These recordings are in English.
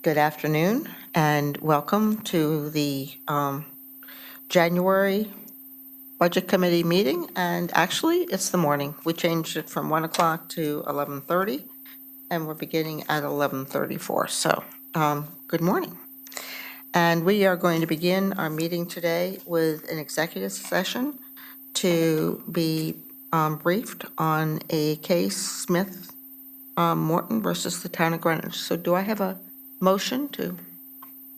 Good afternoon and welcome to the January Budget Committee meeting. And actually, it's the morning. We changed it from 1 o'clock to 11:30, and we're beginning at 11:34. So good morning. And we are going to begin our meeting today with an executive session to be briefed on a case, Smith Morton versus the Town of Greenwich. So do I have a motion to?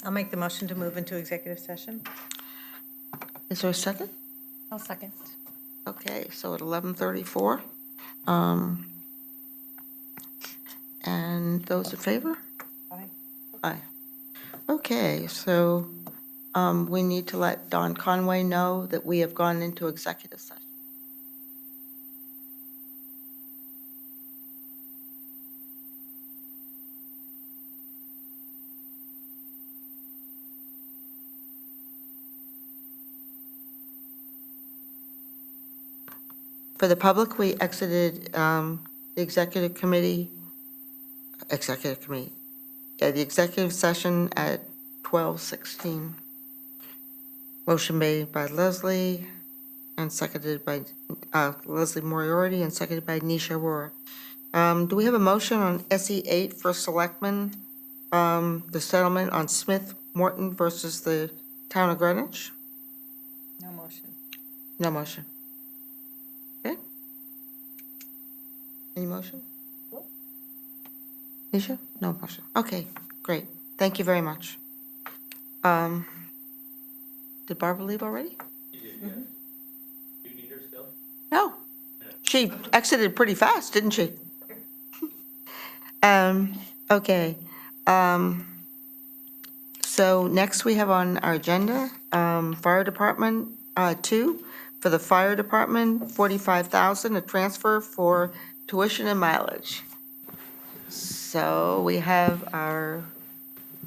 I'll make the motion to move into executive session. Is there a second? I'll second. Okay, so at 11:34. And those in favor? Aye. Aye. Okay, so we need to let Don Conway know that we have gone into executive session. For the public, we exited the executive session at 12:16. Motion made by Leslie and seconded by Leslie Moriarty and seconded by Nisha Rohr. Do we have a motion on SE 8 for selectmen, the settlement on Smith Morton versus the Town of Greenwich? No motion. No motion. Okay. Any motion? Nisha? No motion. Okay, great. Thank you very much. Did Barbara leave already? You did, yes. Do you need her still? No. She exited pretty fast, didn't she? Okay. So next we have on our agenda, Fire Department 2, for the Fire Department, $45,000, a transfer for tuition and mileage. So we have our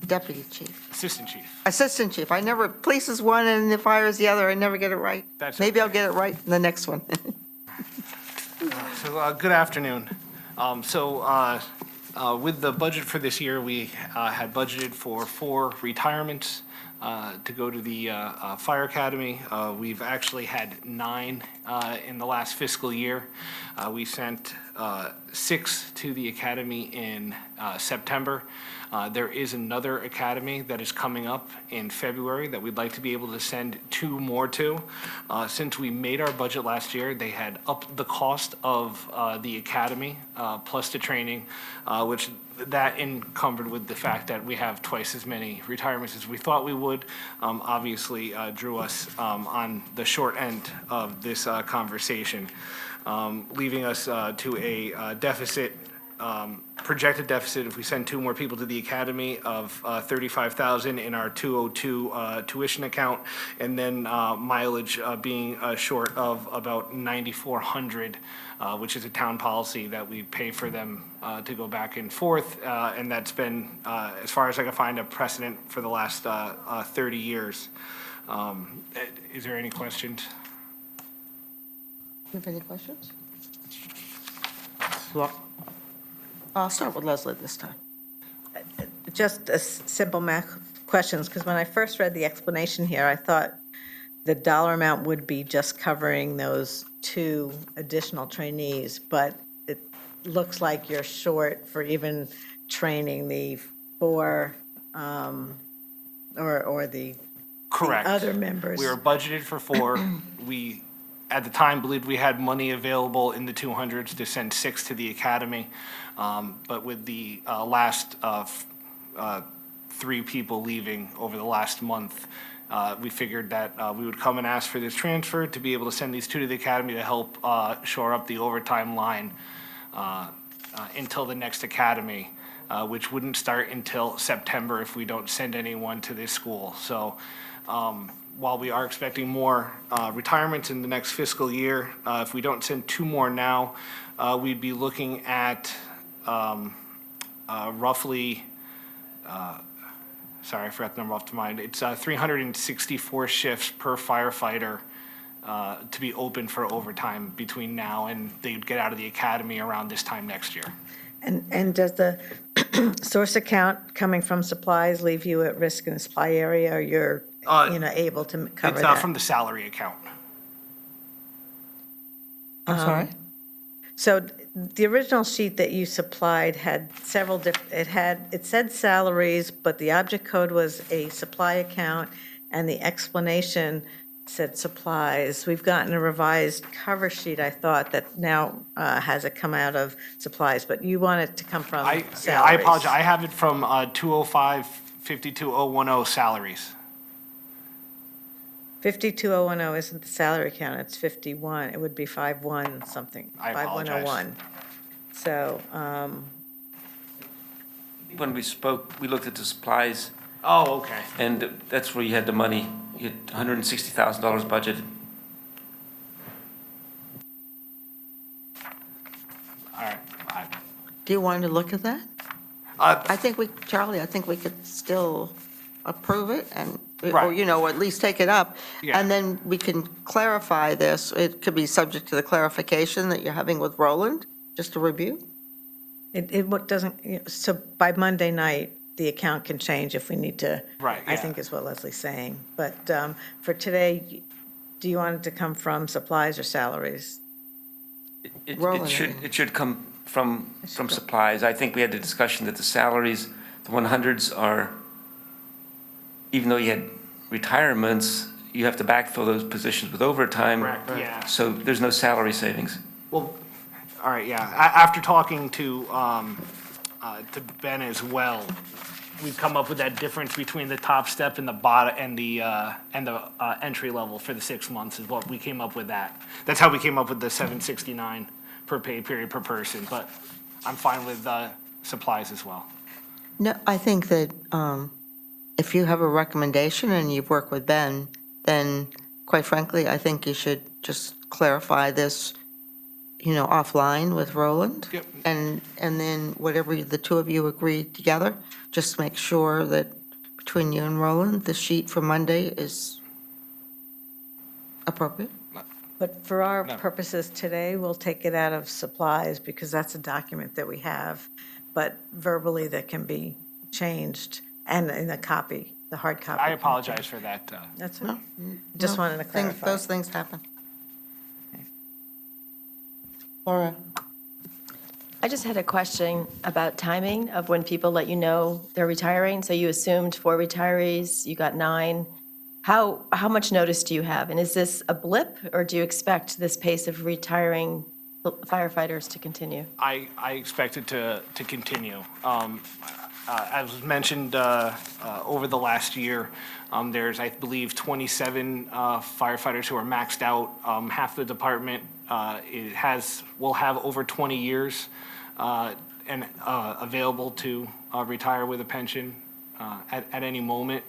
Deputy Chief. Assistant Chief. I never, police is one and the fire is the other. I never get it right. That's Maybe I'll okay. get it right in the next one. Good afternoon. With the budget for this year, we had budgeted for 4 retirements to go to the Fire Academy. We've actually had 9 in the last fiscal year. We sent 6 to the academy in September. There is another academy that is coming up in February that we'd like to be able to send 2 more to. Since we made our budget last year, they had upped the cost of the academy plus the training, which that encumbered with the fact that we have twice as many retirements as we thought we would, obviously drew us on the short end of this conversation, leaving us to a deficit, projected deficit if we send 2 more people to the academy of $35,000 in our 202 tuition account, and then mileage being short of about $9,400, which is a town policy that we pay for them to go back and forth, and that's been, as far as I can find, a precedent for the last 30 years. Is there any questions? You have any questions? Well, I'll start with Leslie this time. Just a simple math questions, because when I first read the explanation here, I thought the dollar amount would be just covering those 2 additional trainees, but it looks like you're short for even training the 4, or the Correct. other members. We were budgeted for 4. We, at the time, believed we had money available in the 200s to send 6 to the academy. But with the last 3 people leaving over the last month, we figured that we would come and ask for this transfer to be able to send these 2 to the academy to help shore up the overtime line until the next academy, which wouldn't start until September if we don't send anyone to this school. So while we are expecting more retirements in the next fiscal year, if we don't send 2 more now, we'd be looking at roughly, sorry, I forgot the number off the mind. It's 364 shifts per firefighter to be open for overtime between now and they'd get out of the academy around this time next year. And does the source account coming from supplies leave you at risk in the supply area, or you're, able to cover It's that? from the salary account. I'm sorry? So the original sheet that you supplied had several it said salaries, but the object code was a supply account, and the explanation said supplies. We've gotten a revised cover sheet, I thought, that now has it come out of supplies, but you want it to come from salaries. I apologize. I have it from 205-52010 salaries. 52010 isn't the salary account, it's 51. It would be 51 something. I apologize. 5101. So, When we spoke, we looked at the supplies, Oh, okay. and that's where you had the money. You had $160,000 budgeted. All right. Do you want to look at that? I think Charlie, I think we could still approve it and, or, Right. or at least take it up. Yeah. And then we can clarify this. It could be subject to the clarification that you're having with Roland, just a review. doesn't, so by Monday night, the account can change if we need to. Right, I yeah. think is what Leslie's saying. But for today, do you want it to come from supplies or salaries? Roland, It should come from supplies. I think we had the discussion that the salaries, the 100s are, even though you had retirements, you have to backfill those positions with overtime. Correct, yeah. So there's no salary savings. Well, all right, yeah. After talking to Ben as well, we've come up with that difference between the top step and the bottom and the entry level for the 6 months is what we came up with that. That's how we came up with the $769 per pay period per person, but I'm fine with supplies as well. No, I think that if you have a recommendation and you've worked with Ben, then quite frankly, I think you should just clarify this, offline with Roland. Yep. And then whatever the two of you agree together, just make sure that between you and Roland, the sheet for Monday is appropriate. But for our No. purposes today, we'll take it out of supplies because that's a document that we have, but verbally that can be changed and in a copy, the hard copy. I apologize for that. That's, No, just no, wanted to clarify. Those things happen. Laura? I just had a question about timing of when people let you know they're retiring. So you assumed 4 retirees, you got 9. How much notice do you have? And is this a blip, or do you expect this pace of retiring firefighters to continue? I expect it to continue. As was mentioned over the last year, there's, I believe, 27 firefighters who are maxed out. Half the department will have over 20 years and available to retire with a pension at any moment.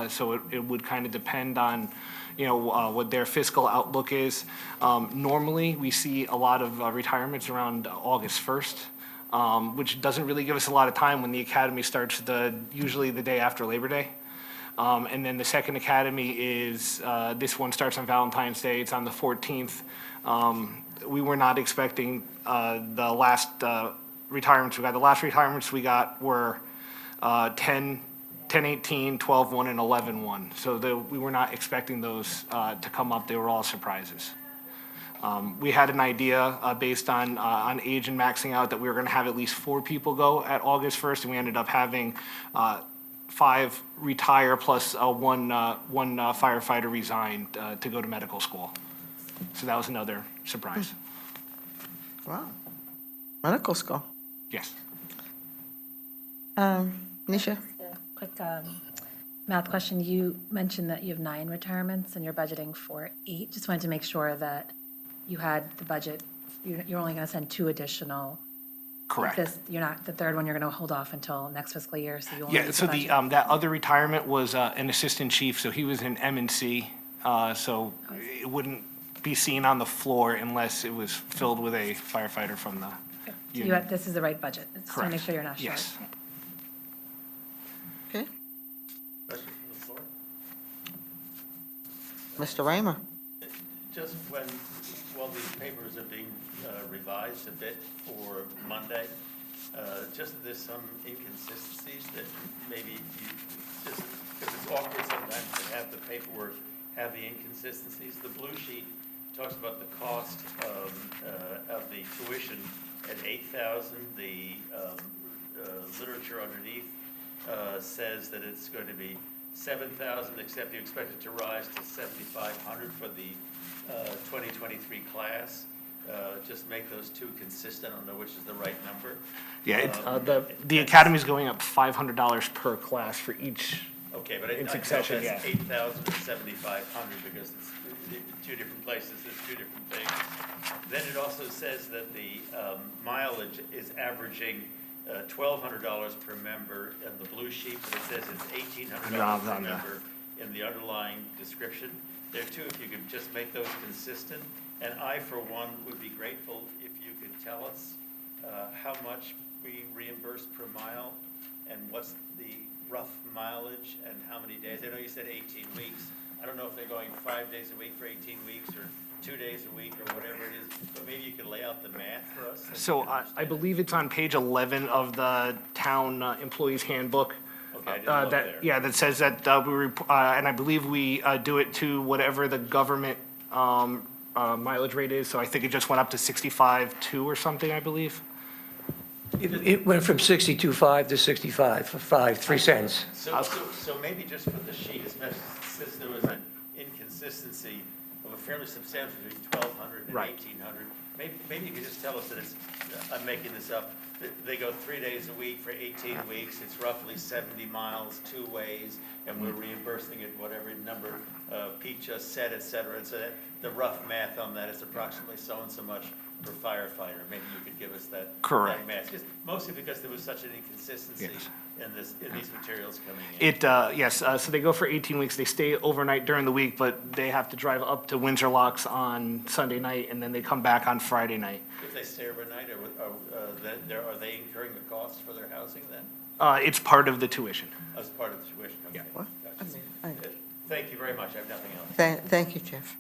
So it would kind of depend on, what their fiscal outlook is. Normally, we see a lot of retirements around August 1st, which doesn't really give us a lot of time when the academy starts usually the day after Labor Day. And then the second academy is, this one starts on Valentine's Day. It's on the 14th. We were not expecting the last retirements we got. The last retirements we got were 10-18, 12-1, and 11-1. So we were not expecting those to come up. They were all surprises. We had an idea based on age and maxing out that we were going to have at least 4 people go at August 1st, and we ended up having 5 retire plus one firefighter resigned to go to medical school. So that was another surprise. Wow. Medical school. Yes. Nisha? Quick math question. You mentioned that you have 9 retirements and you're budgeting for 8. Just wanted to make sure that you had the budget. You're only going to send 2 additional. Correct. You're not, the third one, you're going to hold off until next fiscal year, so you only Yeah, need so the the, budget. that other retirement was an assistant chief, so he was in M&C. So it wouldn't be seen on the floor unless it was filled with a firefighter from the So union. this is the right budget. Just want to make Correct. sure you're not short. Yes. Okay. Mr. Raymer? Just while these papers are being revised a bit for Monday, just that there's some inconsistencies that maybe you, just, because it's awkward sometimes to have the paperwork have the inconsistencies. The blue sheet talks about the cost of the tuition at $8,000. The literature underneath says that it's going to be $7,000, except you expect it to rise to $7,500 for the 2023 class. Just make those two consistent. I don't know which is the right number. Yeah, the academy's going up $500 per class for each. Okay, but In I succession, know that's yeah. 8,000 or 7,500 because it's two different places, there's two different things. Then it also says that the mileage is averaging $1,200 per member in the blue sheet, but it says it's $1,800 per on the- member in the underlying description. There too, if you could just make those consistent. And I, for one, would be grateful if you could tell us how much we reimburse per mile and what's the rough mileage and how many days. I know you said 18 weeks. I don't know if they're going 5 days a week for 18 weeks or 2 days a week or whatever it is, but maybe you could lay out the math for us. So I believe it's on page 11 of the town employees handbook. Okay, I didn't look there. Yeah, that says that and I believe we do it to whatever the government mileage rate is. So I think it just went up to 65.2 or something, I believe. It went from 62.5 to 65, 3 cents. So maybe just for the sheet, especially since there was an inconsistency of a fairly substantial between 1,200 and Right. 1,800, maybe you could just tell us that it's, I'm making this up, that they go 3 days a week for 18 weeks, it's roughly 70 miles, 2 ways, and we're reimbursing it whatever number Pete just said, et cetera, and so that the rough math on that is approximately so and so much per firefighter. Maybe you could give us that. Correct. That math, just mostly because there was such an inconsistency Yes. in these materials coming in. It, yes, so they go for 18 weeks. They stay overnight during the week, but they have to drive up to Windsor Locks on Sunday night, and then they come back on Friday night. If they stay overnight, are they incurring the cost for their housing then, It's part of the tuition. as part of the tuition? Okay, What? gotcha. Thank you very much, I have nothing else. Thank you, Jeff.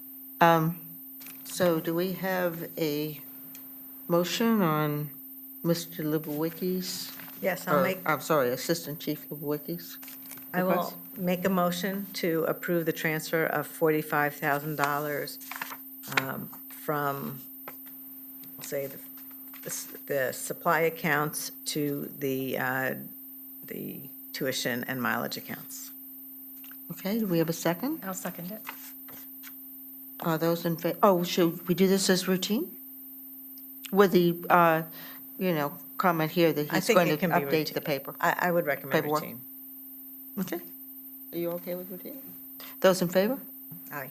So do we have a motion on Mr. Lubowicki's? Yes, I'll make, I'm sorry, Assistant Chief Lubowicki's? I will make a motion to approve the transfer of $45,000 from, say, the supply accounts to the tuition and mileage accounts. Okay, do we have a second? I'll second it. Are those in, should we do this as routine? With the, comment here that I he's think going to it can be update routine. the paper. I would recommend Paperwork. routine. Okay. Are you okay with routine? Those in favor? Aye.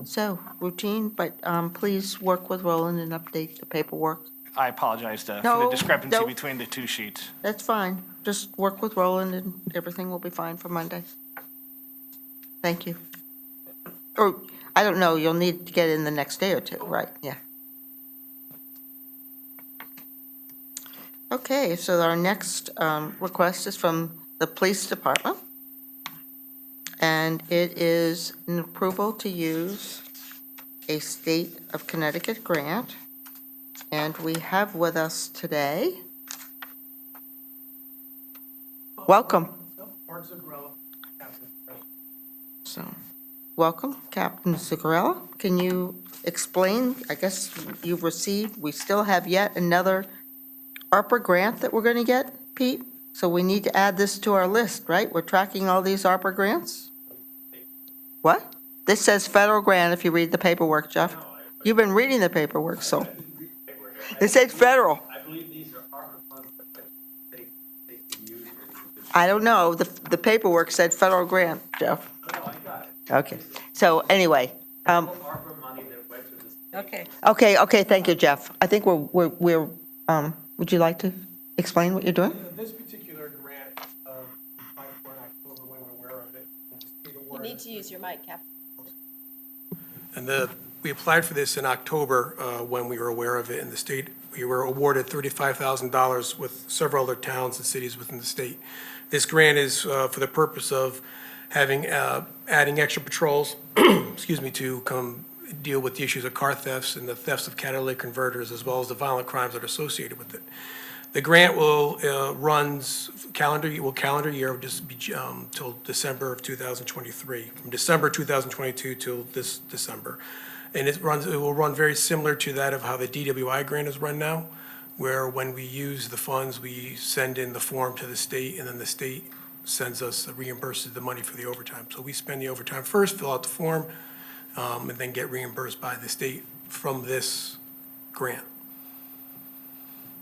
So, routine, but please work with Roland and update the paperwork. I apologize for the No, discrepancy no. between the two sheets. That's fine. Just work with Roland and everything will be fine for Monday. Thank you. Or, I don't know, you'll need to get in the next day or two, right? Yeah. Okay, so our next request is from the Police Department. And it is an approval to use a State of Connecticut grant. And we have with us today, welcome. So, welcome, Captain Zuccarello. Can you explain, I guess you've received, we still have yet another ARPA grant that we're going to get, Pete? So we need to add this to our list, right? We're tracking all these ARPA grants? What? This says federal grant if you read the paperwork, Jeff. You've been reading the paperwork, so. It says federal. I believe these are ARPA funds that they can use. I don't know. The paperwork said federal grant, Jeff. No, I got it. Okay. So anyway, ARPA money that went to the state. Okay. okay, thank you, Jeff. I think we're, would you like to explain what you're doing? This particular grant, applied for in October when we're aware of it. and the state You awarded need to use your mic, Captain. And we applied for this in October when we were aware of it in the state. We were awarded $35,000 with several other towns and cities within the state. This grant is for the purpose of having, adding extra patrols, excuse me, to come deal with the issues of car thefts and the thefts of catalytic converters, as well as the violent crimes that are associated with it. The grant will, runs calendar year, will just be, till December of 2023, from December 2022 till this December. And it will run very similar to that of how the DWI grant is run now, where when we use the funds, we send in the form to the state, and then the state sends us, reimburses the money for the overtime. So we spend the overtime first, fill out the form, and then get reimbursed by the state from this grant.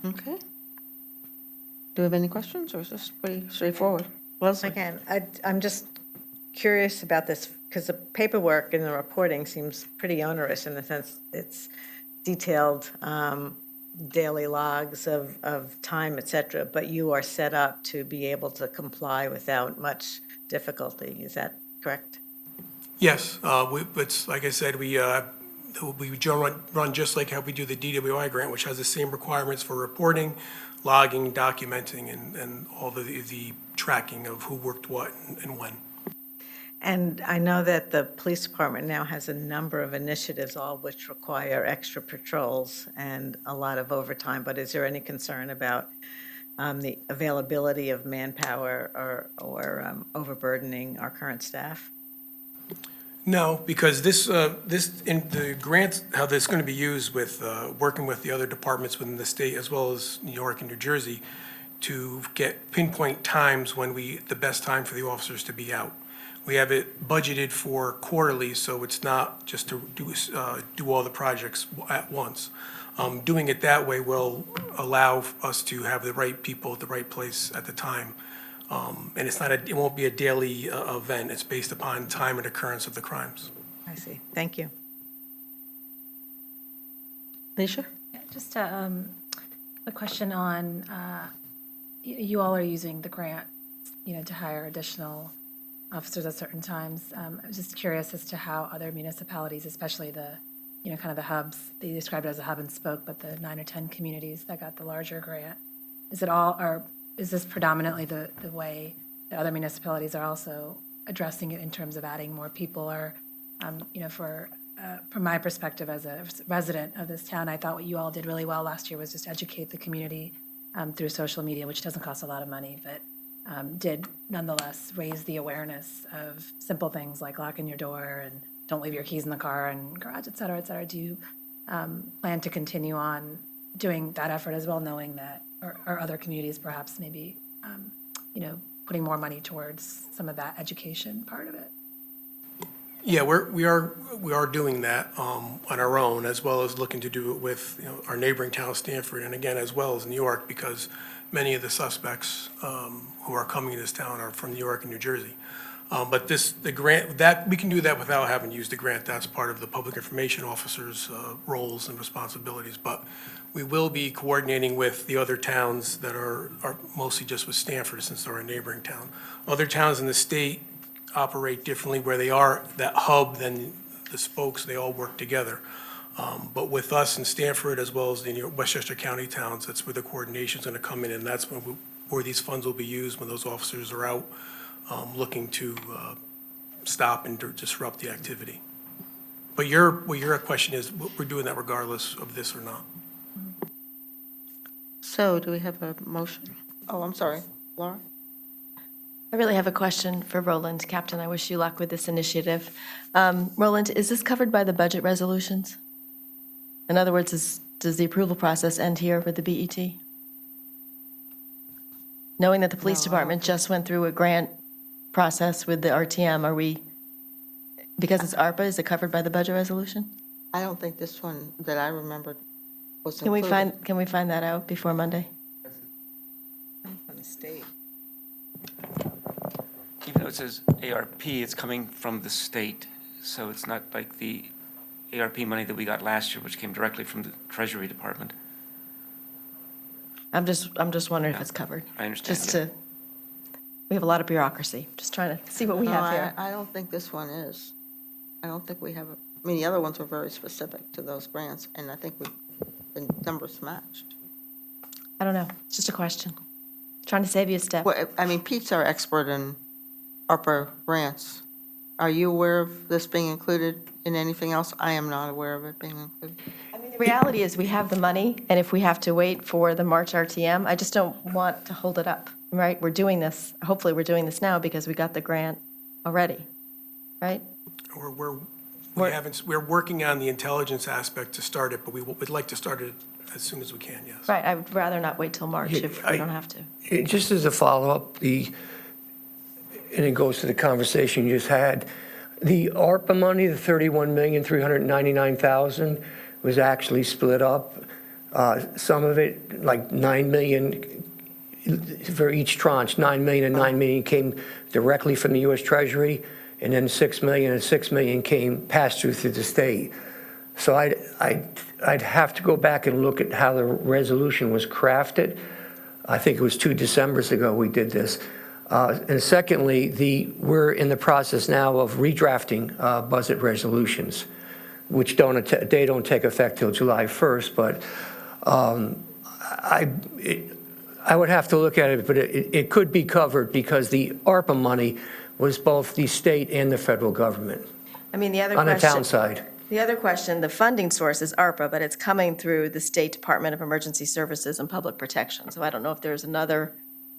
Okay. Do we have any questions, or is this pretty straightforward? Leslie? Again, I'm just curious about this, because the paperwork and the reporting seems pretty onerous in the sense it's detailed daily logs of time, et cetera, but you are set up to be able to comply without much difficulty. Is that correct? Yes, it's, like I said, we run just like how we do the DWI grant, which has the same requirements for reporting, logging, documenting, and all the tracking of who worked what and when. And I know that the police department now has a number of initiatives, all which require extra patrols and a lot of overtime, but is there any concern about the availability of manpower or overburdening our current staff? No, because this in the grant, how this is going to be used with, working with the other departments within the state, as well as New York and New Jersey, to get pinpoint times when the best time for the officers to be out. We have it budgeted for quarterly, so it's not just to do all the projects at once. Doing it that way will allow us to have the right people at the right place at the time. And it won't be a daily event. It's based upon time and occurrence of the crimes. I see. Thank you. Alicia? Yeah, just a question on, you all are using the grant, to hire additional officers at certain times. I was just curious as to how other municipalities, especially the, kind of the hubs, they described it as a hub and spoke, but the 9 or 10 communities that got the larger grant, is this predominantly the way that other municipalities are also addressing it in terms of adding more people? Or, from my perspective as a resident of this town, I thought what you all did really well last year was just educate the community through social media, which doesn't cost a lot of money, but did nonetheless raise the awareness of simple things like locking your door and don't leave your keys in the car and garage, et cetera, et cetera. Do you plan to continue on doing that effort as well, knowing that, or other communities perhaps maybe, putting more money towards some of that education part of it? Yeah, we are doing that on our own, as well as looking to do it with our neighboring town, Stamford, and again, as well as New York, because many of the suspects who are coming to this town are from New York and New Jersey. But the grant, that we can do that without having used the grant. That's part of the public information officer's roles and responsibilities. But we will be coordinating with the other towns that are mostly just with Stamford, since they're a neighboring town. Other towns in the state operate differently, where they are that hub, then the spokes, they all work together. But with us in Stamford, as well as the Westchester County towns, that's where the coordination's going to come in, and that's where these funds will be used when those officers are out looking to stop and disrupt the activity. But your question is, we're doing that regardless of this or not. So do we have a motion? Oh, I'm sorry. Laura? I really have a question for Roland. Captain, I wish you luck with this initiative. Roland, is this covered by the budget resolutions? In other words, does the approval process end here with the BET? Knowing that the police department just went through a grant process with the RTM, because it's ARPA, is it covered by the budget resolution? I don't think this one that I remembered was Can we included. find that out before Monday? From the state. Even though it says ARP, it's coming from the state, so it's not like the ARP money that we got last year, which came directly from the Treasury Department. I'm just wondering if it's covered. I understand, Just yeah. we have a lot of bureaucracy, just trying to see what we No, have here. I don't think this one is. I don't think we have, the other ones were very specific to those grants, and I think the numbers matched. I don't know, it's just a question. Trying to save you a step. Well, Pete's our expert in ARPA grants. Are you aware of this being included in anything else? I am not aware of it being included. The reality is, we have the money, and if we have to wait for the March RTM, I just don't want to hold it up, right? We're doing this, hopefully we're doing this now because we got the grant already, right? We're working on the intelligence aspect to start it, but we'd like to start it as soon as we can, yes. Right, I would rather not wait till March if we don't have to. Just as a follow-up, and it goes to the conversation you just had, the ARPA money, the $31,399,000, was actually split up. Some of it, like $9 million for each tranche, $9 million and $9 million came directly from the U.S. Treasury, and then $6 million and $6 million passed through the state. So I'd have to go back and look at how the resolution was crafted. I think it was 2 Decembers ago we did this. And secondly, we're in the process now of redrafting budget resolutions, which don't take effect till July 1st. But I would have to look at it, but it could be covered because the ARPA money was both the state and the federal government I mean, the other on the question. town side. The other question, the funding source is ARPA, but it's coming through the State Department of Emergency Services and Public Protection. So I don't know if there's another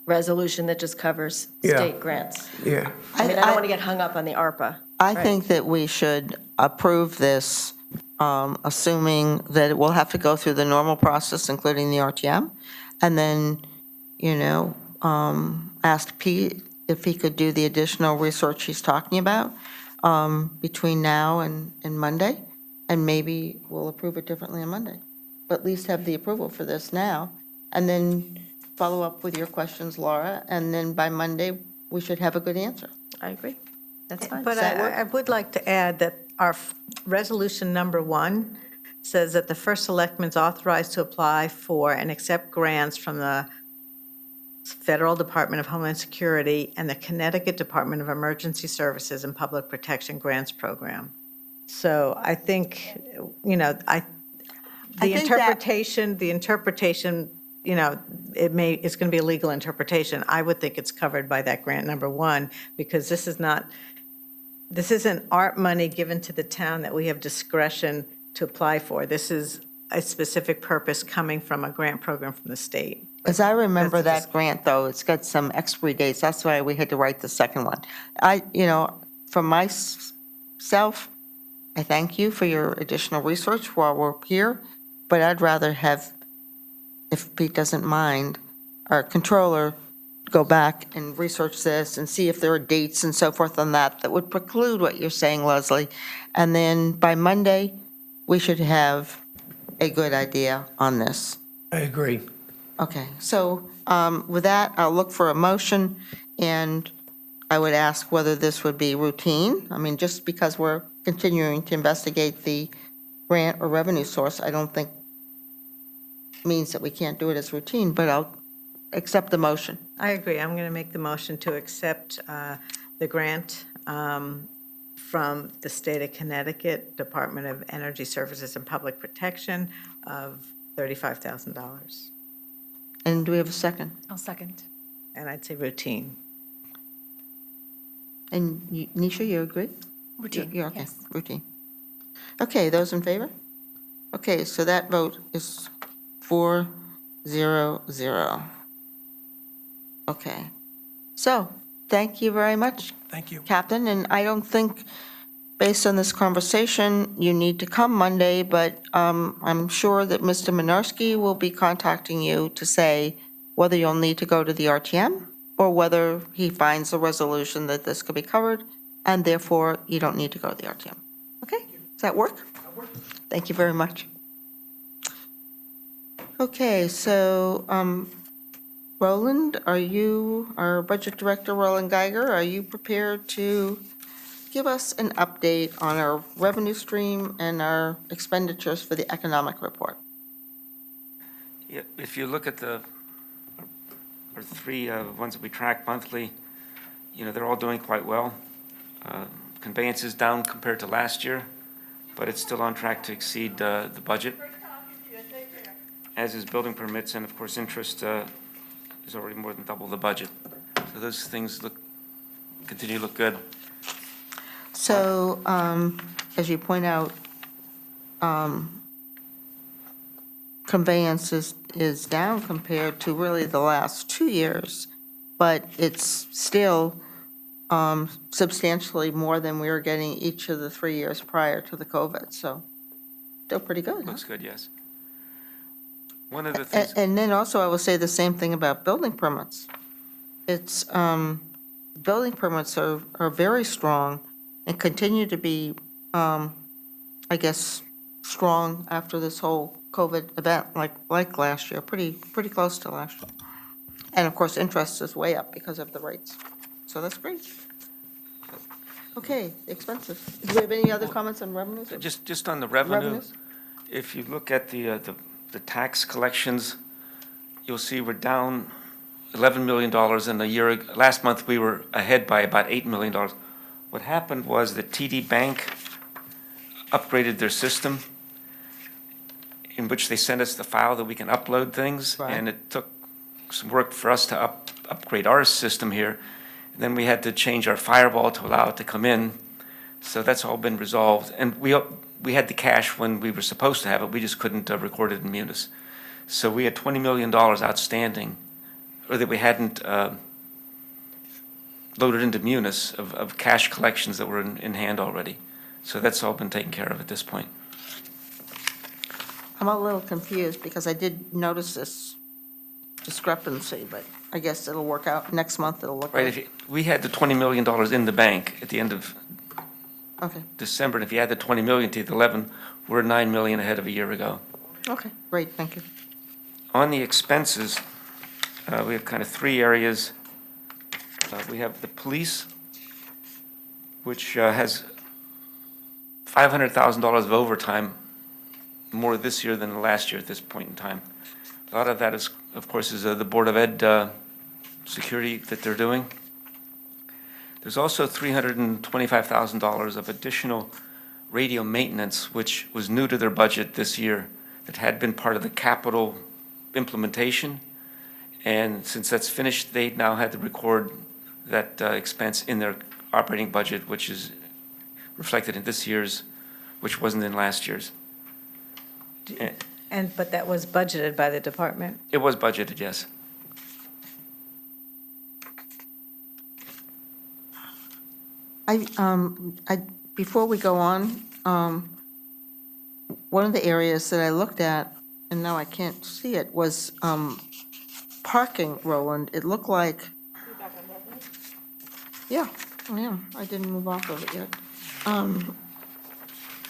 resolution that just covers Yeah. state grants. Yeah. I mean, I don't want to get hung up on the ARPA. I think that we should approve this, assuming that it will have to go through the normal process, including the RTM, and then, ask Pete if he could do the additional research he's talking about between now and Monday, and maybe we'll approve it differently on Monday. But at least have the approval for this now, and then follow up with your questions, Laura, and then by Monday, we should have a good answer. I agree. That's fine. But Does that work? I would like to add that our resolution number 1 says that the first selectman's authorized to apply for and accept grants from the Federal Department of Homeland Security and the Connecticut Department of Emergency Services and Public Protection Grants Program. So I think, the think interpretation, it's going to be a legal interpretation. I would think it's covered by that grant number 1, because this isn't art money given to the town that we have discretion to apply for. This is a specific purpose coming from a grant program from the state. As I remember that grant, though, it's got some expiry dates. That's why we had to write the second one. For myself, I thank you for your additional research while we're here, but I'd rather have, if Pete doesn't mind, our controller go back and research this and see if there are dates and so forth on that would preclude what you're saying, Leslie. And then by Monday, we should have a good idea on this. I agree. Okay, so with that, I'll look for a motion, and I would ask whether this would be routine. I mean, just because we're continuing to investigate the grant or revenue source, I don't think means that we can't do it as routine, but I'll accept the motion. I agree. I'm going to make the motion to accept the grant from the state of Connecticut Department of Energy Services and Public Protection of $35,000. And do we have a second? I'll second. And I'd say routine. And Nisha, you agree? Routine, You're okay, yes. routine. Okay, those in favor? Okay, so that vote is 4-0-0. Okay, so, thank you very much, Thank you. Captain, and I don't think, based on this conversation, you need to come Monday, but I'm sure that Mr. Minarski will be contacting you to say whether you'll need to go to the RTM or whether he finds a resolution that this could be covered, and therefore you don't need to go to the RTM. Okay, does that work? Thank you very much. Okay, so Roland, our Budget Director, Roland Geiger, are you prepared to give us an update on our revenue stream and our expenditures for the economic report? Yeah, if you look at our 3 ones that we track monthly, they're all doing quite well. Conveyance is down compared to last year, but it's still on track to exceed the budget, as is building permits, and of course, interest is already more than double the budget. So those things continue to look good. So, as you point out, conveyance is down compared to really the last 2 years, but it's still substantially more than we were getting each of the 3 years prior to the COVID, so still pretty good, huh? Looks good, yes. One of the A- things, And then also, I will say the same thing about building permits. It's, building permits are very strong and continue to be, I guess, strong after this whole COVID event, like last year, pretty close to last year. And of course, interest is way up because of the rates. So that's great. Okay, expenses. Do we have any other comments on revenues? just on the revenue, Revenues? if you look at the tax collections, you'll see we're down $11 million in a year. Last month, we were ahead by about $8 million. What happened was that TD Bank upgraded their system, in which they sent us the file that we can upload things. Right. And it took some work for us to upgrade our system here. And then we had to change our firewall to allow it to come in. So that's all been resolved. And we had the cash when we were supposed to have it. We just couldn't record it in Munis. So we had $20 million outstanding, or that we hadn't loaded into Munis of cash collections that were in hand already. So that's all been taken care of at this point. I'm a little confused because I did notice this discrepancy, but I guess it'll work out. Next month, it'll look Right, like. we had the $20 million in the bank at the end of Okay, December, and if you add the 20 million to the 11, we're 9 million ahead of a year ago. okay, great, thank you. On the expenses, we have kind of three areas. We have the police, which has $500,000 of overtime, more this year than last year at this point in time. A lot of that is, of course, is the Board of Ed security that they're doing. There's also $325,000 of additional radio maintenance, which was new to their budget this year, that had been part of the capital implementation. And since that's finished, they now had to record that expense in their operating budget, which is reflected in this year's, which wasn't in last year's. But that was budgeted by the department? It was budgeted, yes. Before we go on, one of the areas that I looked at, and now I can't see it, was parking, Roland. It looked like. Yeah, I am. I didn't move off of it yet.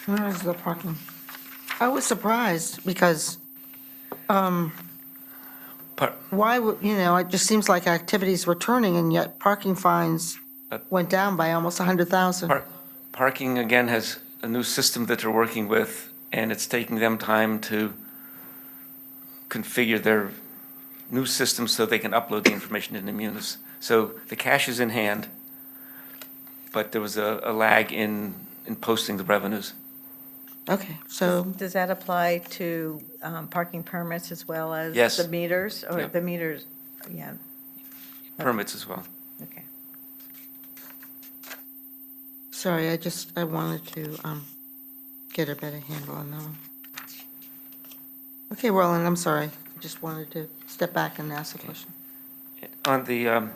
Where is the parking? I was surprised because why would, it just seems like activities were turning and yet parking fines went down by almost 100,000. Parking, again, has a new system that they're working with, and it's taking them time to configure their new system so they can upload the information into Munis. So the cash is in hand, but there was a lag in posting the revenues. Okay, so, Does that apply to parking permits as well as Yes. the meters? Or Yeah. the meters, yeah, Permits as well. okay. sorry, I wanted to get a better handle on that one. Okay, Roland, I'm sorry. I just wanted to step back and ask a question. On the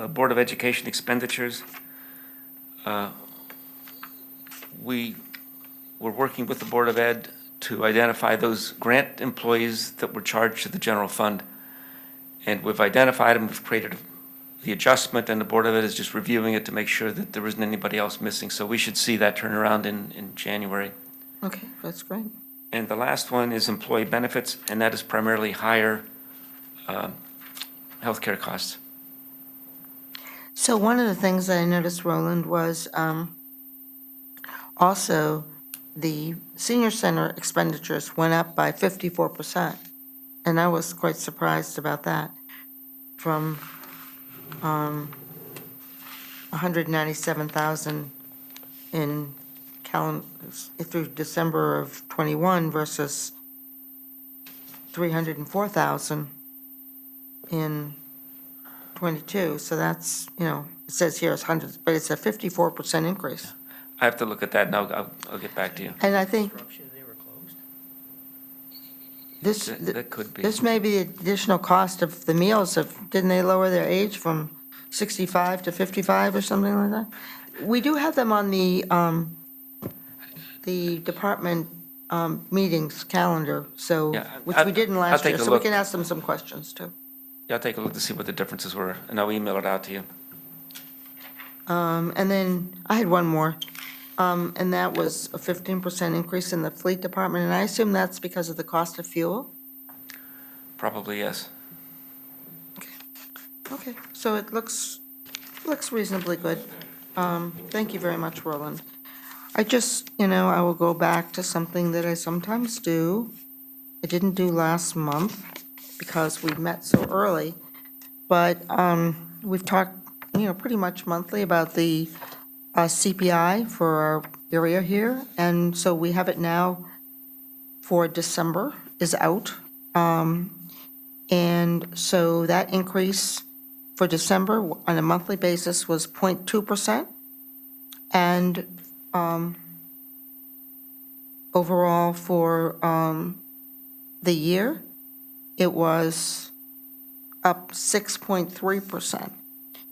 Board of Education expenditures, we were working with the Board of Ed to identify those grant employees that were charged to the general fund. And we've identified them, we've created the adjustment, and the Board of Ed is just reviewing it to make sure that there isn't anybody else missing. So we should see that turn around in January. Okay, that's great. And the last one is employee benefits, and that is primarily higher healthcare costs. So one of the things that I noticed, Roland, was also the senior center expenditures went up by 54%. And I was quite surprised about that, from 197,000 in through December of '21 versus 304,000 in '22. So that's, it says here it's hundreds, but it's a 54% increase. I have to look at that, and I'll get back to you. And I think this, That could be. this may be the additional cost of the meals. Didn't they lower their age from 65 to 55 or something like that? We do have them on the department meetings calendar, so, Yeah, which I'll- we didn't I'll last take year, a so we look. can ask them some questions, too. Yeah, I'll take a look to see what the differences were, and I'll email it out to you. And then I had one more, and that was a 15% increase in the fleet department, and I assume that's because of the cost of fuel? Probably, yes. Okay, so it looks reasonably good. Thank you very much, Roland. I just, I will go back to something that I sometimes do. I didn't do last month because we met so early, but we've talked, pretty much monthly about the CPI for our area here, and so we have it now for December is out. And so that increase for December on a monthly basis was 0.2%. And overall for the year, it was up 6.3%.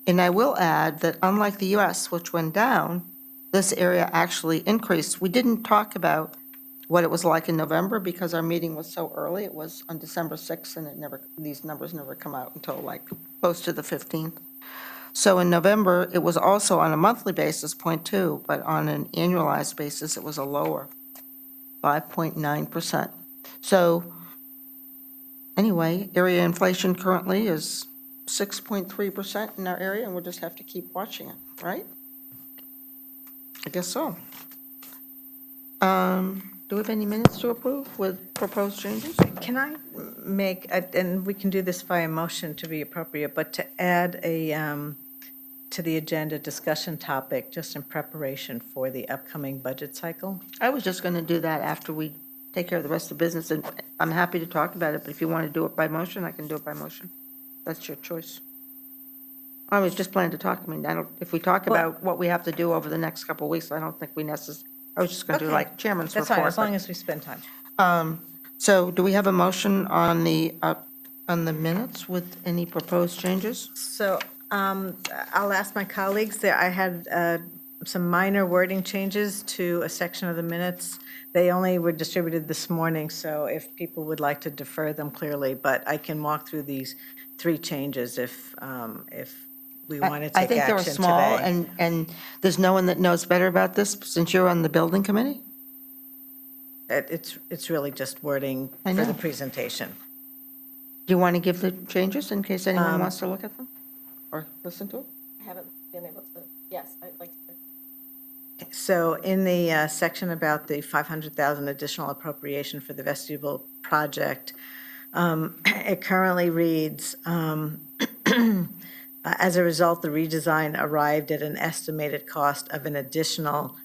And I will add that unlike the US, which went down, this area actually increased. We didn't talk about what it was like in November because our meeting was so early. It was on December 6th, and these numbers never come out until like close to the 15th. So in November, it was also on a monthly basis, 0.2, but on an annualized basis, it was a lower, 5.9%. So anyway, area inflation currently is 6.3% in our area, and we'll just have to keep watching it, right? I guess so. Do we have any minutes to approve with proposed changes? Can I make, and we can do this via motion to be appropriate, but to add to the agenda discussion topic, just in preparation for the upcoming budget cycle? I was just going to do that after we take care of the rest of the business, and I'm happy to talk about it, but if you want to do it by motion, I can do it by motion. That's your choice. I was just planning to talk, if we talk about what we have to do over the next couple of weeks, I don't think we I was just going to do Okay. like chairman's report. That's fine, as but- long as we spend time. So do we have a motion on the minutes with any proposed changes? So I'll ask my colleagues, there, I had some minor wording changes to a section of the minutes. They only were distributed this morning, so if people would like to defer them clearly, but I can walk through these 3 changes if we want to I take think they were action small, today. and there's no one that knows better about this since you're on the building committee? It's really just wording I for the know. presentation. Do you want to give the changes in case anyone wants to look at them or listen to it? I haven't been able to, yes, I'd like to. So in the section about the 500,000 additional appropriation for the vestibule project, it currently reads, as a result, the redesign arrived at an estimated cost of an additional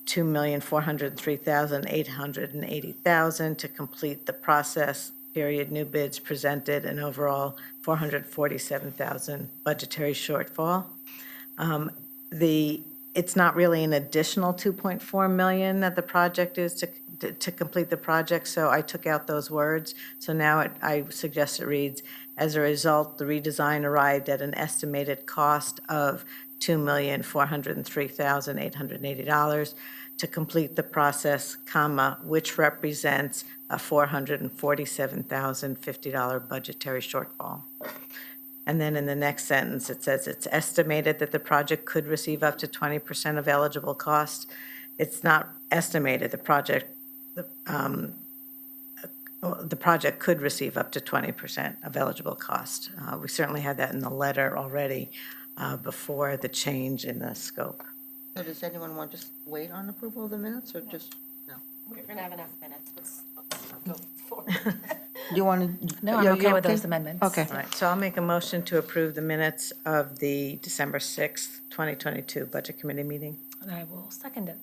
$2,403,880 to complete the process. Period. New bids presented an overall $447,000 budgetary shortfall. It's not really an additional 2.4 million that the project is to complete the project, so I took out those words. So now I suggest it reads, as a result, the redesign arrived at an estimated cost of $2,403,880 to complete the process, comma, which represents a $447,050 budgetary shortfall. And then in the next sentence, it says, it's estimated that the project could receive up to 20% of eligible costs. It's not estimated, the project could receive up to 20% of eligible cost. We certainly had that in the letter already before the change in the scope. So does anyone want to just wait on approval of the minutes or just, no? We're going to have enough minutes, let's go forward. Do you want to? No, I'm okay with those amendments. Okay. All right, so I'll make a motion to approve the minutes of the December 6th, 2022 Budget Committee meeting. And I will second it.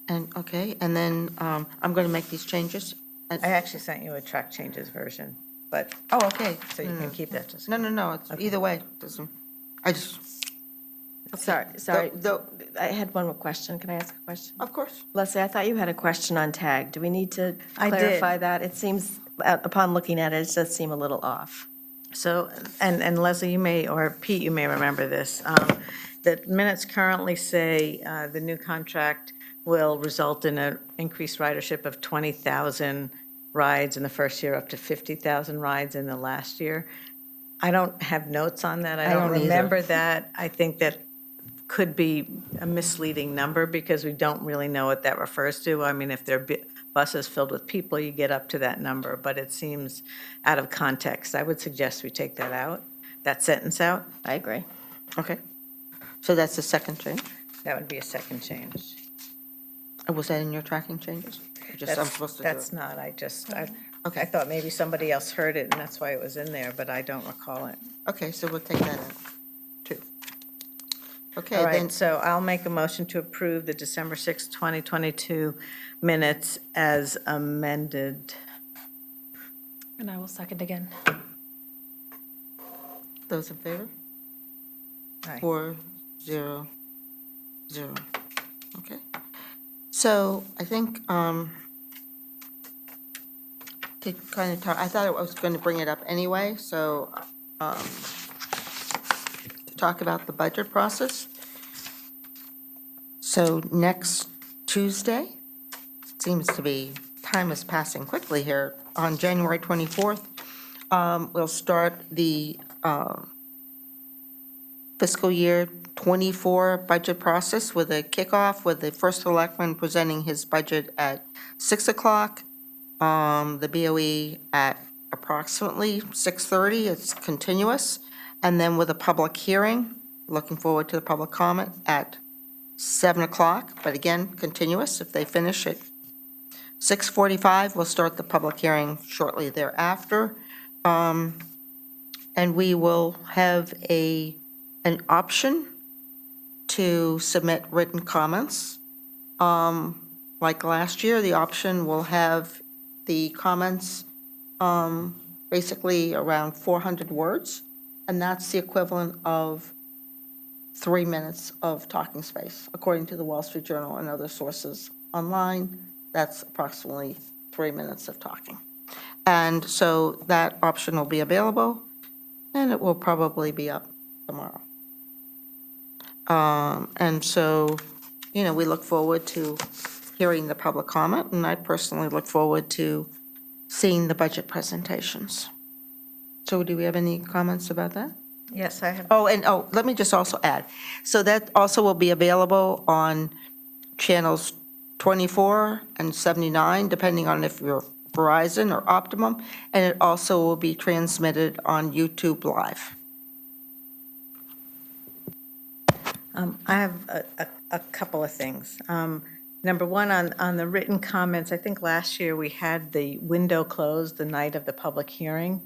And, okay, and then I'm going to make these changes. I actually sent you a track changes version, but, Oh, okay. so you can keep that just. No, it's either way. Doesn't, I just, Sorry. Though- I had one more question. Can I ask a question? Of course. Leslie, I thought you had a question on tag. Do we need to I did. clarify that? It seems, upon looking at it, it does seem a little off. So, and Leslie, you may, or Pete, you may remember this. The minutes currently say the new contract will result in an increased ridership of 20,000 rides in the first year, up to 50,000 rides in the last year. I don't have notes on that. I don't don't either. remember that. I think that could be a misleading number because we don't really know what that refers to. I mean, if they're buses filled with people, you get up to that number, but it seems out of context. I would suggest we take that out, that sentence out. I agree. Okay. So that's the second change. That would be a second change. Was that in your tracking changes? Or just I'm supposed to do That's it? not, I Okay. thought maybe somebody else heard it and that's why it was in there, but I don't recall it. Okay, so we'll take that out, too. Okay, All then, right, so I'll make a motion to approve the December 6, 2022 minutes as amended. And I will second again. those in favor? Aye. 4-0-0. Okay. So I think, to kind of talk, I thought I was going to bring it up anyway, so to talk about the budget process. So next Tuesday, seems to be, time is passing quickly here, on January 24th, we'll start the fiscal year '24 budget process with a kickoff with the first selectman presenting his budget at 6 o'clock, the BOE at approximately 6:30, it's continuous, and then with a public hearing, looking forward to the public comment at 7 o'clock, but again, continuous if they finish at 6:45, we'll start the public hearing shortly thereafter. And we will have an option to submit written comments. Like last year, the option will have the comments basically around 400 words, and that's the equivalent of 3 minutes of talking space. According to the Wall Street Journal and other sources online, that's approximately 3 minutes of talking. And so that option will be available, and it will probably be up tomorrow. And so, you know, we look forward to hearing the public comment, and I personally look forward to seeing the budget presentations. So do we have any comments about that? Yes, I have. Let me just also add, so that also will be available on channels 24 and 79, depending on if you're Verizon or Optimum, and it also will be transmitted on YouTube Live. I have a couple of things. Number one, on the written comments, I think last year we had the window closed the night of the public hearing.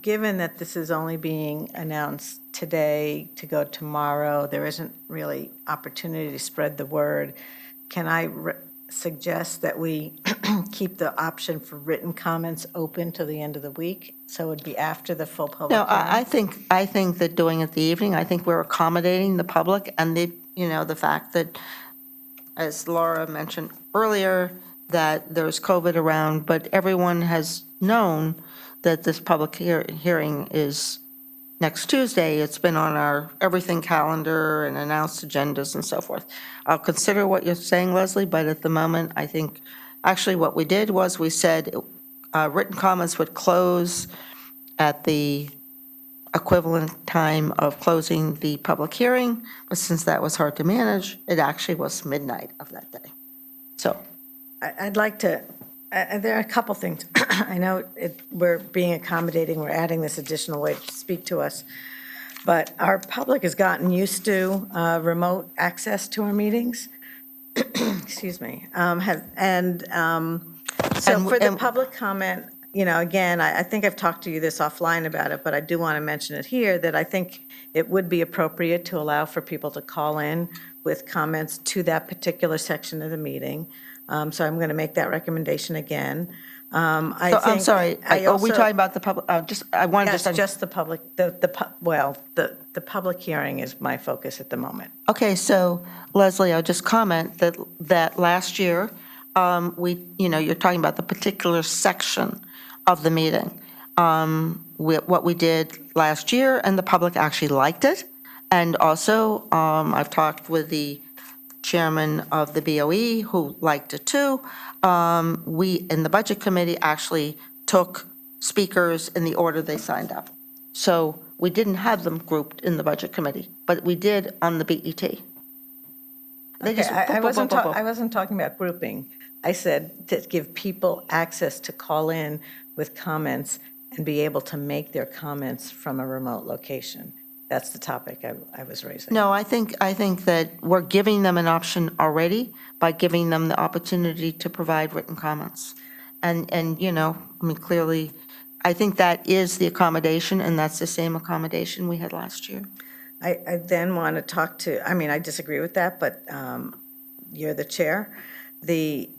Given that this is only being announced today to go tomorrow, there isn't really opportunity to spread the word. Can I suggest that we keep the option for written comments open till the end of the week? So it would be after the full public No, hearing? I think that doing it the evening, I think we're accommodating the public and the fact that, as Laura mentioned earlier, that there's COVID around, but everyone has known that this public hearing is next Tuesday. It's been on our everything calendar and announced agendas and so forth. I'll consider what you're saying, Leslie, but at the moment, I think, actually what we did was we said written comments would close at the equivalent time of closing the public hearing, but since that was hard to manage, it actually was midnight of that day. So, I'd like to, there are a couple things. I know we're being accommodating, we're adding this additional way to speak to us, but our public has gotten used to remote access to our meetings. Excuse me. So for the public comment, you know, again, I think I've talked to you this offline about it, but I do want to mention it here, that I think it would be appropriate to allow for people to call in with comments to that particular section of the meeting. So I'm going to make that recommendation again. So I'm sorry, are we talking about the public, I wanted Yes, to. just the public, the public hearing is my focus at the moment. Okay, so Leslie, I'll just comment that last year, you're talking about the particular section of the meeting. What we did last year, and the public actually liked it. And also, I've talked with the chairman of the BOE, who liked it too. We, in the Budget Committee, actually took speakers in the order they signed up. So we didn't have them grouped in the Budget Committee, but we did on the BET. They Okay, just- I wasn't talking about grouping. I said to give people access to call in with comments and be able to make their comments from a remote location. That's the topic I was raising. No, I think that we're giving them an option already by giving them the opportunity to provide written comments. And clearly, I think that is the accommodation, and that's the same accommodation we had last year. I then want to talk to, I disagree with that, but you're the chair. The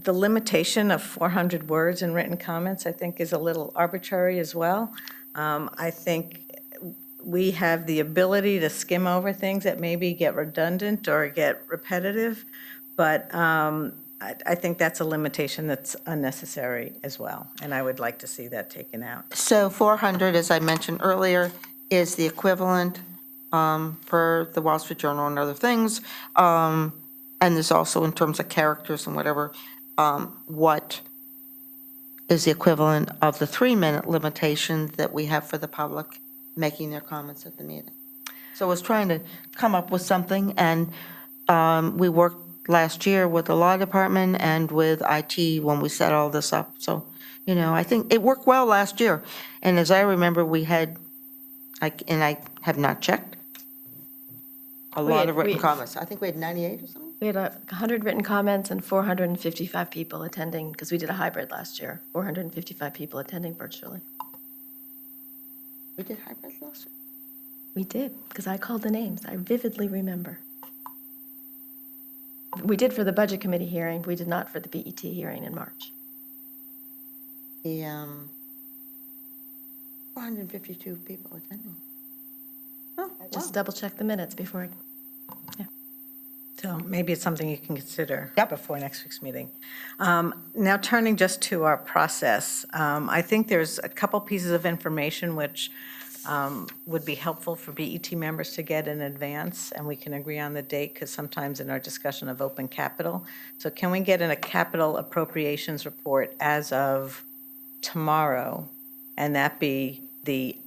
limitation of 400 words in written comments, I think, is a little arbitrary as well. I think we have the ability to skim over things that maybe get redundant or get repetitive, but I think that's a limitation that's unnecessary as well, and I would like to see that taken out. So 400, as I mentioned earlier, is the equivalent for the Wall Street Journal and other things. And there's also, in terms of characters and whatever, what is the equivalent of the 3-minute limitation that we have for the public making their comments at the meeting. So I was trying to come up with something, and we worked last year with the law department and with IT when we set all this up. So, I think it worked well last year. And as I remember, we had, and I have not checked, a lot of written comments. I think we had 98 or something? We had 100 written comments and 455 people attending, because we did a hybrid last year, 455 people attending virtually. We did hybrid last year? We did, because I called the names. I vividly remember. We did for the Budget Committee hearing. We did not for the BET hearing in March. The 452 people attending. Oh, Just wow. double-check the minutes before So maybe it's something you can consider Yep. before next week's meeting. Now, turning just to our process, I think there's a couple pieces of information which would be helpful for BET members to get in advance, and we can agree on the date, because sometimes in our discussion of open capital. So can we get in a capital appropriations report as of tomorrow, and that be the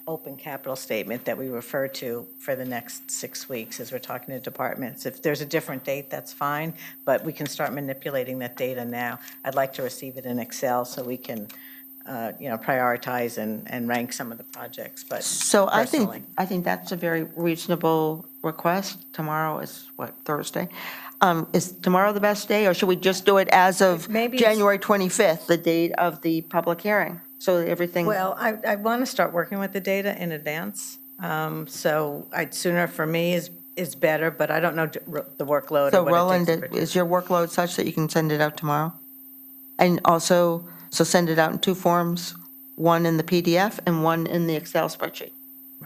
open capital statement that we refer to for the next 6 weeks as we're talking to departments. If there's a different date, that's fine, but we can start manipulating that data now. I'd like to receive it in Excel so we can, prioritize and rank some of the projects, but So personally. I think that's a very reasonable request. Tomorrow is, Thursday? Is tomorrow the best day, or should we just do it as of Maybe it's- January 25th, the date of the public hearing? So that everything. Well, I want to start working with the data in advance, so sooner for me is better, but I don't know the workload So or what it Roland, takes to produce. is your workload such that you can send it out tomorrow? And also, so send it out in 2 forms, one in the PDF and one in the Excel spreadsheet?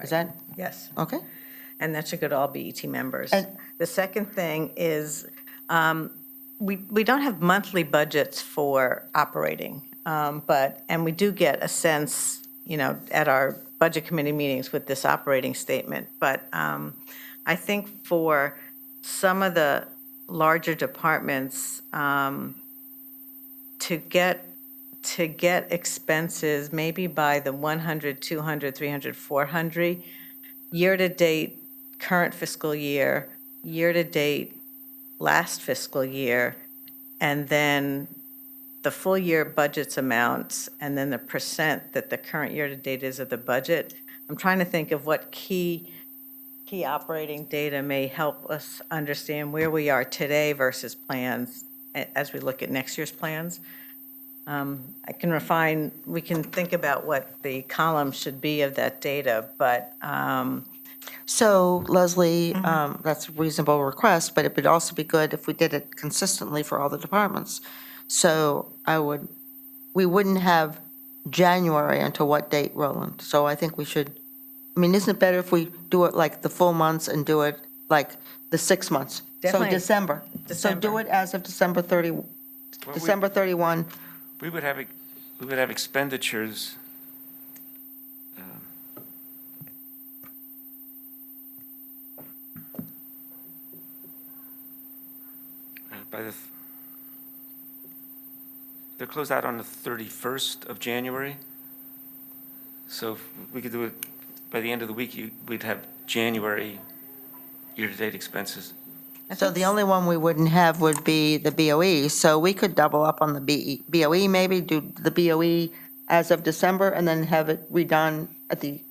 Is that, Yes. okay? And that should go to all BET members. And- The second thing is, we don't have monthly budgets for operating, and we do get a sense, at our Budget Committee meetings with this operating statement. But I think for some of the larger departments, to get expenses maybe by the 100, 200, 300, 400, year-to-date current fiscal year, year-to-date last fiscal year, and then the full year budget's amounts, and then the percent that the current year-to-date is of the budget. I'm trying to think of what key operating data may help us understand where we are today versus plans as we look at next year's plans. We can think about what the column should be of that data, but So Leslie, that's a reasonable request, but it would also be good if we did it consistently for all the departments. So we wouldn't have January until what date, Roland? So I think we should, I mean, isn't it better if we do it like the full months and do it like the 6 months? Definitely. So December. So do December. it as of December 30, Well, December 31. We would have expenditures. By they're closed out on the 31st of January. So if we could do it by the end of the week, we'd have January year-to-date expenses. So the only one we wouldn't have would be the BOE. So we could double up on the BOE, maybe do the BOE as of December and then have it redone at the,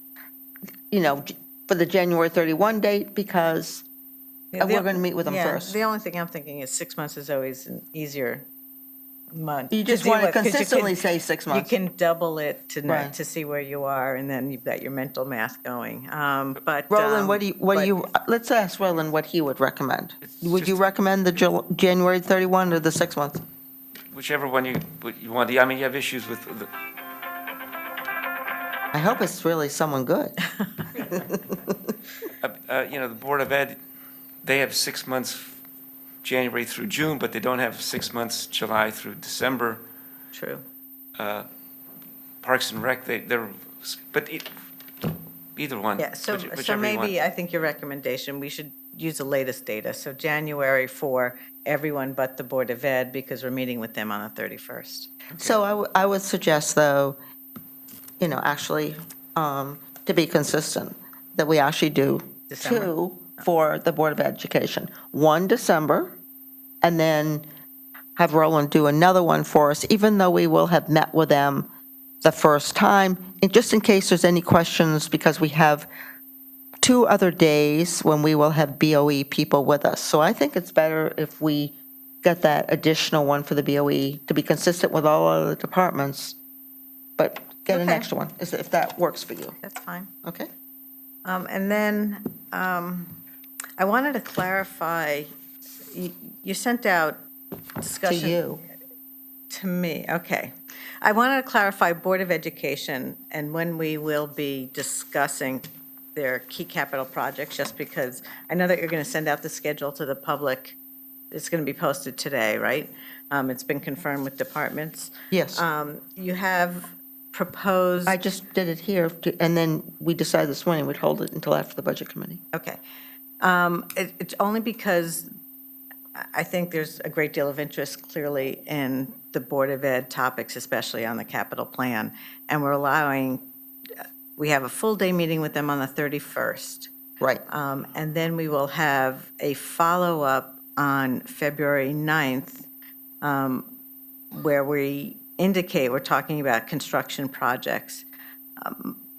for the January 31 date because we're going to meet with them Yeah, first. The only thing I'm thinking is 6 months is always an easier month. You just deal want to with, 'cause you consistently can- say 6 months. You can double it Right. to see where you are, and then you've got your mental math going. But Roland, what do but- you, let's ask Roland what he would recommend. It's Would you just- recommend the January 31 or the 6 months? Whichever one you want. I mean, you have issues with, I hope it's really someone good. the Board of Ed, they have 6 months, January through June, but they don't have 6 months, July through December. True. Parks and Rec, either one. Yeah, so whichever you want. maybe I think your recommendation, we should use the latest data. So January for everyone but the Board of Ed, because we're meeting with them on the 31st. So I would suggest, though, actually, to be consistent, that we actually do December. 2 for the Board of Education. 1 December, and then have Roland do another one for us, even though we will have met with them the first time, and just in case there's any questions, because we have 2 other days when we will have BOE people with us. So I think it's better if we get that additional one for the BOE to be consistent with all other departments, but get an Okay. extra one, if that works for you, That's fine. okay? And then I wanted to clarify, you sent out To discussion. you. To me, okay. I wanted to clarify Board of Education and when we will be discussing their key capital projects, just because I know that you're going to send out the schedule to the public. It's going to be posted today, right? It's been confirmed with departments. Yes. You have proposed. I just did it here, and then we decided this morning we'd hold it until after the Budget Committee. Okay. It's only because I think there's a great deal of interest clearly in the Board of Ed topics, especially on the capital plan. And we have a full day meeting with them on the 31st. Right. And then we will have a follow-up on February 9th, where we indicate we're talking about construction projects.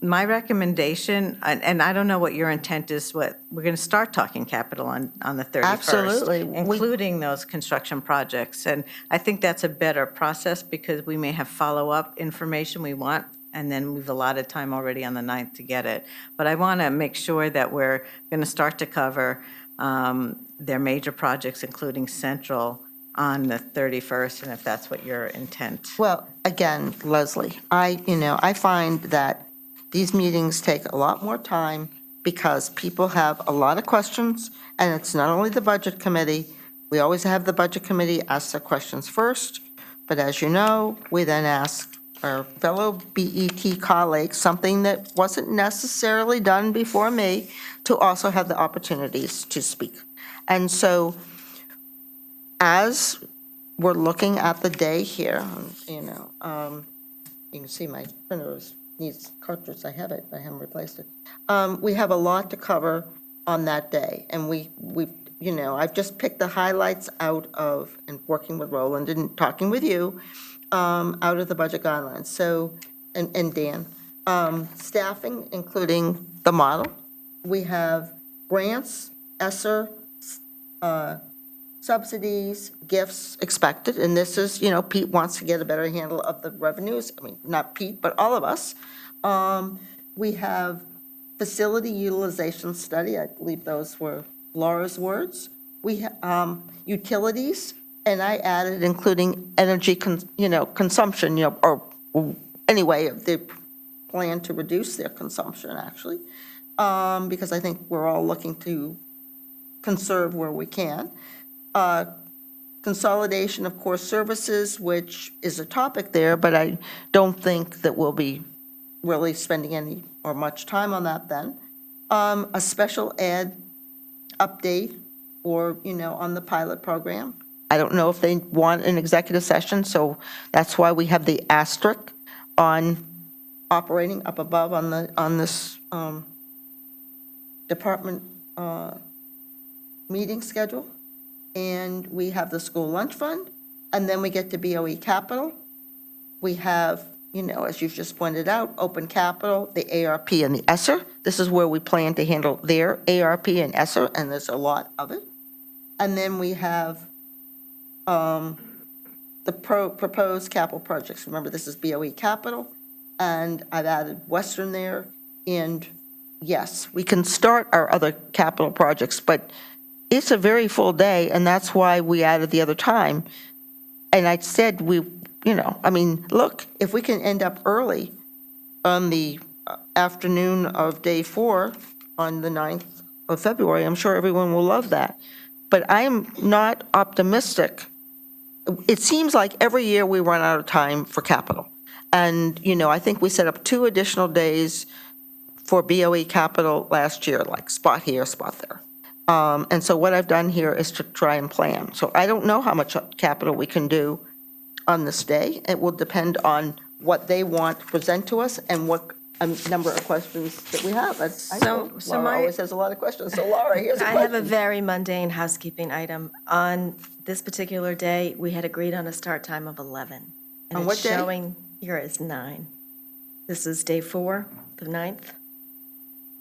My recommendation, and I don't know what your intent is, we're going to start talking capital on the 31st. Absolutely. Including those construction projects. And I think that's a better process because we may have follow-up information we want, and then we've allotted time already on the 9th to get it. But I want to make sure that we're going to start to cover their major projects, including Central, on the 31st, and if that's what your intent. Well, again, Leslie, I find that these meetings take a lot more time because people have a lot of questions, and it's not only the Budget Committee. We always have the Budget Committee ask their questions first, but as you know, we then ask our fellow BET colleagues, something that wasn't necessarily done before me, to also have the opportunities to speak. And so as we're looking at the day here, you can see my printer needs cartridge, I have it, I haven't replaced it. We have a lot to cover on that day, and I've just picked the highlights out of, and working with Roland and talking with you, out of the budget guidelines, so, and Dan. Staffing, including the model. We have grants, ESSER, subsidies, gifts expected, and this is, Pete wants to get a better handle of the revenues. I mean, not Pete, but all of us. We have facility utilization study, I believe those were Laura's words. Utilities, and I added including energy, consumption, or anyway, they plan to reduce their consumption, actually, because I think we're all looking to conserve where we can. Consolidation of core services, which is a topic there, but I don't think that we'll be really spending any or much time on that then. A special ed update or, on the pilot program. I don't know if they want an executive session, so that's why we have the asterisk on operating up above on this department meeting schedule. And we have the school lunch fund, and then we get to BOE capital. We have, as you've just pointed out, open capital, the ARP and the ESSER. This is where we plan to handle their ARP and ESSER, and there's a lot of it. And then we have the proposed capital projects. Remember, this is BOE capital, and I've added Western there. And yes, we can start our other capital projects, but it's a very full day, and that's why we added the other time. And I said look, if we can end up early on the afternoon of day 4 on the 9th of February, I'm sure everyone will love that. But I am not optimistic. It seems like every year we run out of time for capital. And, I think we set up 2 additional days for BOE capital last year, like spot here, spot there. And so what I've done here is to try and plan. So I don't know how much capital we can do on this day. It will depend on what they want to present to us and what number of questions that we have. Laura always has a lot of questions. So Laura, here's a I question. have a very mundane housekeeping item. On this particular day, we had agreed on a start time of 11. On what day? And it's showing here as 9. This is day 4, the 9th.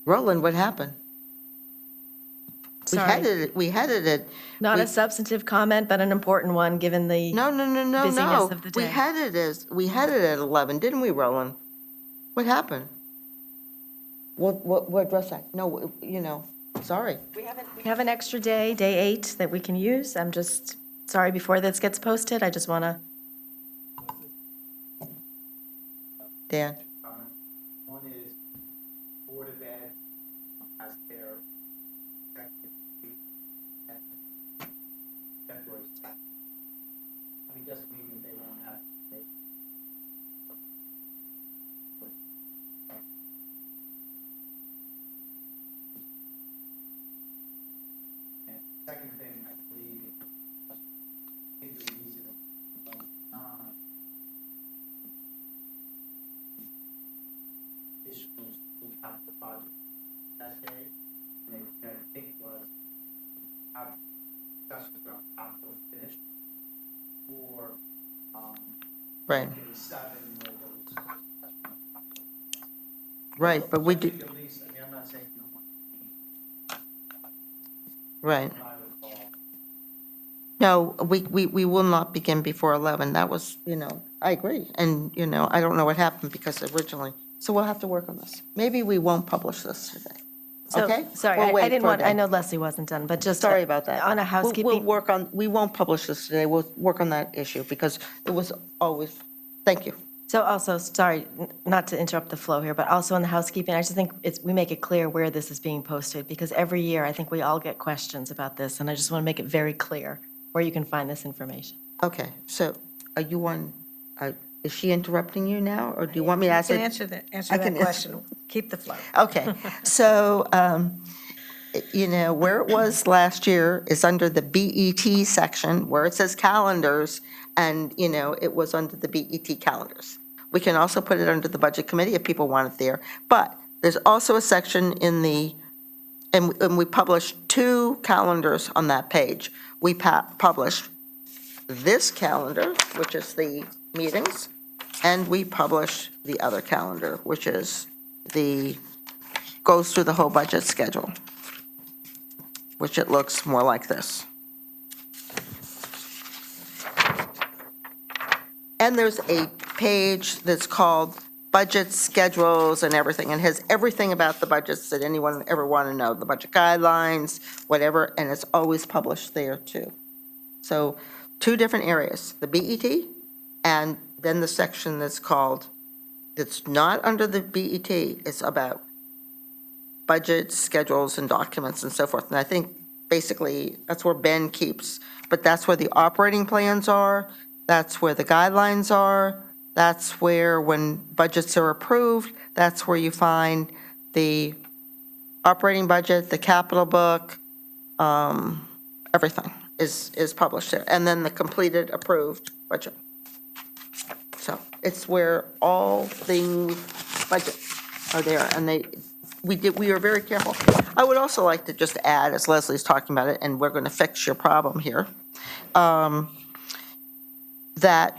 Roland, what happened? Sorry. We had it at. Not we- a substantive comment, but an important one, given the No. busyness of the We day. had it at 11, didn't we, Roland? What happened? What address that? No, sorry. We have an extra day, day 8, that we can use. I'm just, sorry, before this gets posted, I just want to, Dan? One is Board of Ed has their executive week at February 2nd. I mean, doesn't mean that they won't have. And second thing, I believe, the reason additional school capital project that day, and I think was have discussions around capital finish or Right, maybe 7 where there was right, but we do, at least, I mean, I'm not saying you don't want right. to, I would call. No, we will not begin before 11. That was, I agree. And, I don't know what happened because originally, so we'll have to work on this. Maybe we won't publish this today. so, Okay? sorry, We'll I wait didn't for a want, day. I know Leslie wasn't done, but just. Sorry about that. On a We'll housekeeping. work on, we won't publish this today. We'll work on that issue because it was always, thank you. So also, sorry, not to interrupt the flow here, but also in the housekeeping, I just think we make it clear where this is being posted, because every year, I think we all get questions about this, and I just want to make it very clear where you can find this information. Okay, so are you is she interrupting you now, or do you want me to ask You it? can answer that I can- question. Keep the flow. Okay, so, where it was last year is under the BET section, where it says calendars, and, it was under the BET calendars. We can also put it under the Budget Committee if people want it there, but there's also a section in the, and we published 2 calendars on that page. We published this calendar, which is the meetings, and we published the other calendar, which is goes through the whole budget schedule, which it looks more like this. And there's a page that's called budget schedules and everything, and has everything about the budgets that anyone ever want to know, the budget guidelines, whatever, and it's always published there too. So 2 different areas, the BET and then the section that's called, that's not under the BET, it's about budgets, schedules, and documents and so forth. And I think basically that's where Ben keeps, but that's where the operating plans are, that's where the guidelines are, that's where, when budgets are approved, that's where you find the operating budget, the capital book, everything is published there. And then the completed, approved budget. So it's where all things budget are there, and we are very careful. I would also like to just add, as Leslie's talking about it, and we're going to fix your problem here, that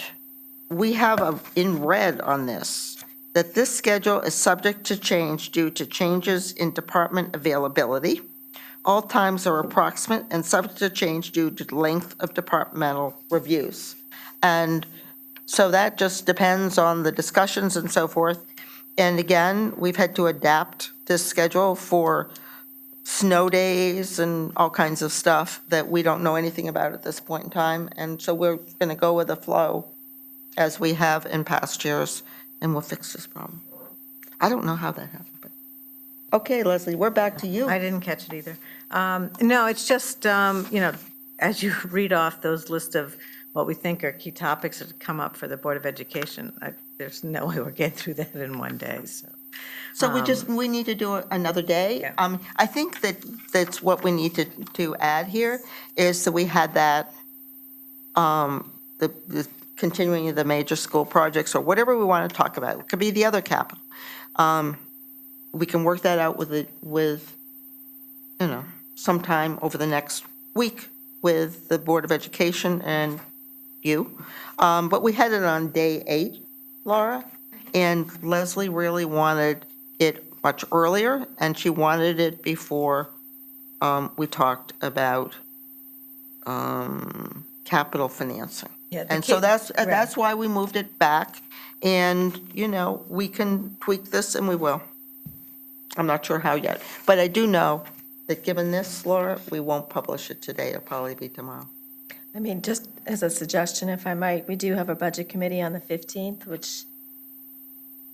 we have in red on this, that this schedule is subject to change due to changes in department availability. All times are approximate and subject to change due to length of departmental reviews. And so that just depends on the discussions and so forth. And again, we've had to adapt this schedule for snow days and all kinds of stuff that we don't know anything about at this point in time. And so we're going to go with the flow as we have in past years, and we'll fix this problem. I don't know how that happened, but, okay, Leslie, we're back to you. I didn't catch it either. No, it's just, as you read off those list of what we think are key topics that come up for the Board of Education, there's no way we're getting through that in one day, so. So we need to do it another day. Yeah. I think that's what we need to add here, is that we had that, the continuing the major school projects, or whatever we want to talk about. It could be the other capital. We can work that out with sometime over the next week with the Board of Education and you. But we had it on day 8, Laura, and Leslie really wanted it much earlier, and she wanted it before we talked about capital financing. Yeah, And so that's why we moved it back, and, we can tweak this, and we will. I'm not sure how yet, but I do know that given this, Laura, we won't publish it today, it'll probably be tomorrow. I mean, just as a suggestion, if I might, we do have a budget committee on the 15th, which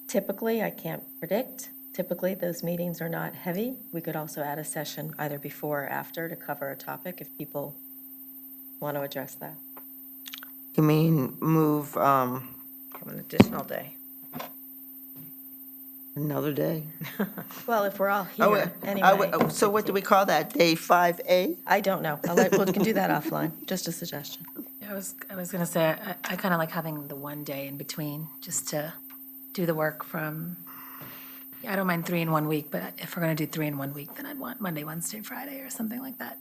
typically, I can't predict, typically those meetings are not heavy. We could also add a session either before or after to cover a topic if people want to address that. You mean move An additional day. another day? Well, if we're all Oh, here anyway. So what do we call that, day 5A? I don't know. We can do that offline, just a suggestion. I was going to say, I kind of like having the one day in between, just to do the work from, I don't mind 3 in 1 week, but if we're going to do 3 in 1 week, then I'd want Monday, Wednesday, Friday, or something like that.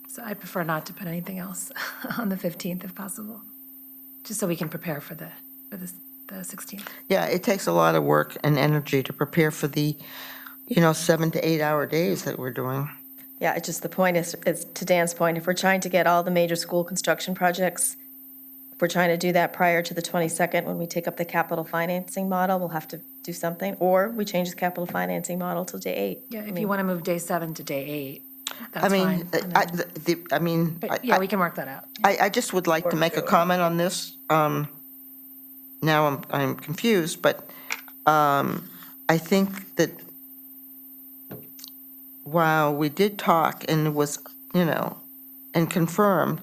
So I prefer not to put anything else on the 15th if possible, just so we can prepare for the 16th. Yeah, it takes a lot of work and energy to prepare for the, 7 to 8 hour days that we're doing. Yeah, it's just the point is, to Dan's point, if we're trying to get all the major school construction projects, if we're trying to do that prior to the 22nd, when we take up the capital financing model, we'll have to do something, or we change the capital financing model till day 8. Yeah, if you want to move day 7 to day 8, I that's mean, fine. But yeah, we can work that out. I just would like to make a comment on this. Now I'm confused, but I think that while we did talk and it was, and confirmed